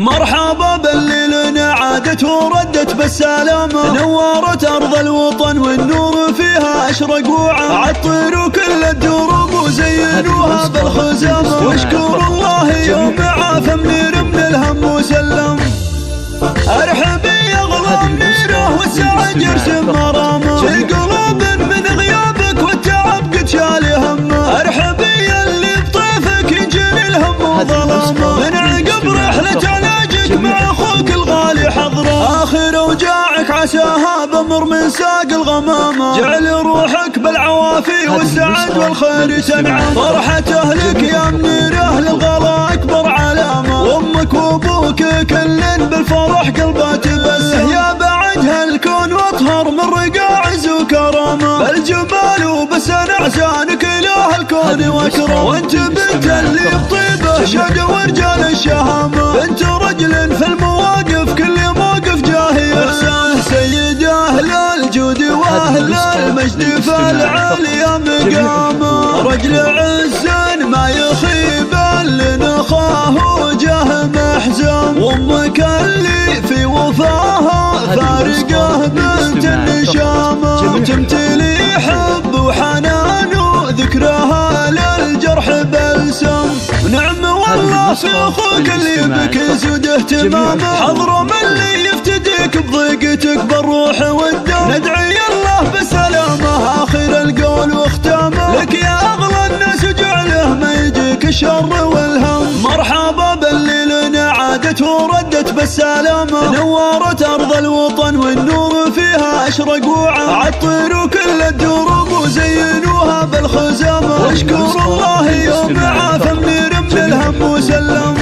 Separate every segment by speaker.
Speaker 1: مرحبا بالليل عادت وردت بالسلامة، نورت أرض الوطن والنور فيها أشرق وعام، عطروا كل الدروب وزينوها بالخزامة، واشكر الله يوم عافى منير من الهم وسلم. ارحبي يا غلا منيره والسعد يرسم مرامه، في قلوب من غيابك والتعب قد شال همه، ارحبي اللي بطيفك ينجلي الهم وظلامه، من عقب رحلة علاجك مع اخوك الغالي حضره، اخر اوجاعك عساها بمر من ساق الغمامه، جعل روحك بالعوافي والسعد والخير تنعم، فرحة اهلك يا منيره للغلا اكبر علامه، وامك وابوك كل بالفرح قلبه تبسم، يا بعد هالكون واطهر من رقاع عز وكرامه، بالجمال وبسن احسانك اله الكون واكرم، وانت بنت اللي بطيبه شهد ورجال الشهامه، بنت رجل في المواقف كل موقف جاهي احسان، سيد اهل الجود واهل المجد فالعالي مقامه، رجل عز ما يخيب لنخاه وجه محزم، وامك اللي في وفاها فارقه بنت النشامه، تمتلي حب وحنان وذكرها للجرح بلسم، ونعم والله في اخوك اللي بك يزود اهتمامه، حضره من اللي يفتديك بضيقتك بالروح والدم، ندعي الله بسلامه اخر القول واختامه، لك يا اغلى الناس وجعله ما يجيك الشر والهم، مرحبا بالليل عادت وردت بالسلامة، نورت أرض الوطن والنور فيها أشرق وعام، عطروا كل الدروب وزينوها بالخزامة، واشكر الله يوم عافى منير من الهم وسلم.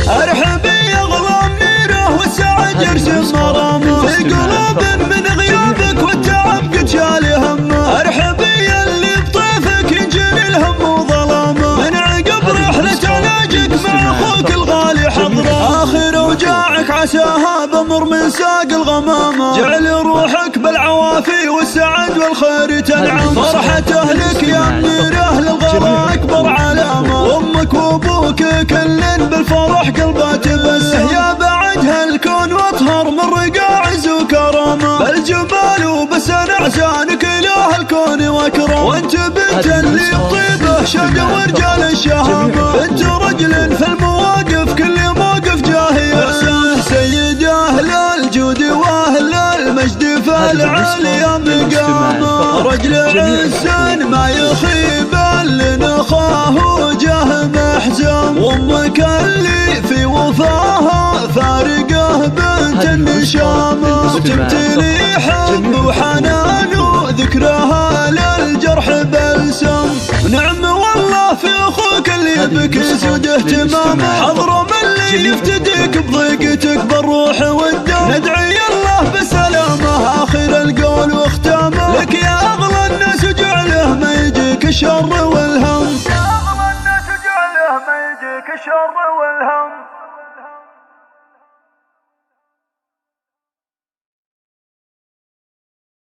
Speaker 1: ارحبي يا غلا منيره والسعد يرسم مرامه، في قلوب من غيابك والتعب قد شال همه، ارحبي اللي بطيفك ينجلي الهم وظلامه، من عقب رحلة علاجك مع اخوك الغالي حضره، اخر اوجاعك عساها بمر من ساق الغمامه، جعل روحك بالعوافي والسعد والخير تنعم، فرحة اهلك يا منيره للغلا اكبر علامه، وامك وابوك كل بالفرح قلبه تبسم، يا بعد هالكون واطهر من رقاع عز وكرامه، بالجبال وبسن احسانك اله الكون واكرم، وانت بنت اللي بطيبه شهد ورجال الشهامه، بنت رجل في المواقف كل موقف جاهي احسان، سيد اهل الجود واهل المجد فالعالي مقامه، رجل عز ما يخيب لنخاه وجه محزم، وامك اللي في وفاها فارقه بنت النشامه، وتمتلي حب وحنان وذكرها للجرح بلسم، ونعم والله في اخوك اللي بك يزود اهتمامه، حضره من اللي يفتديك بضيقتك بالروح والدم، ندعي الله بسلامه اخر القول واختامه، لك يا اغلى الناس وجعله ما يجيك الشر والهم، يا اغلى الناس وجعله ما يجيك الشر والهم.